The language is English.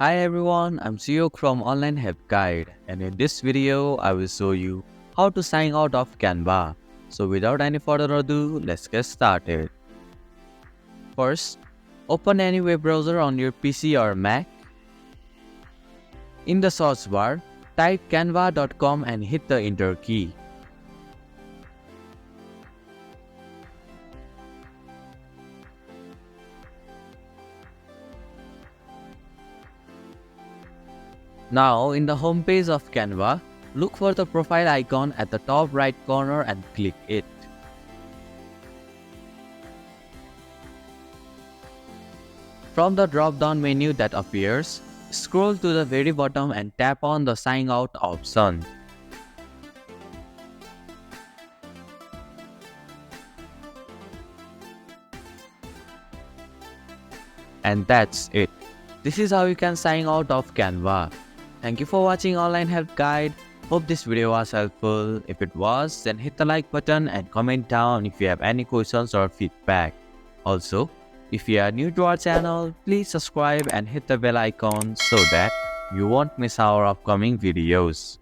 Hi everyone, I'm CEO from Online Help Guide, and in this video I will show you how to sign out of Canva. So without any further ado, let's get started. First, open any web browser on your PC or Mac. In the search bar, type canva.com and hit the enter key. Now in the home page of Canva, look for the profile icon at the top right corner and click it. From the drop-down menu that appears, scroll to the very bottom and tap on the Sign Out option. And that's it. This is how you can sign out of Canva. Thank you for watching Online Help Guide. Hope this video was helpful. If it was, then hit the like button and comment down if you have any questions or feedback. Also, if you are new to our channel, please subscribe and hit the bell icon so that you won't miss our upcoming videos.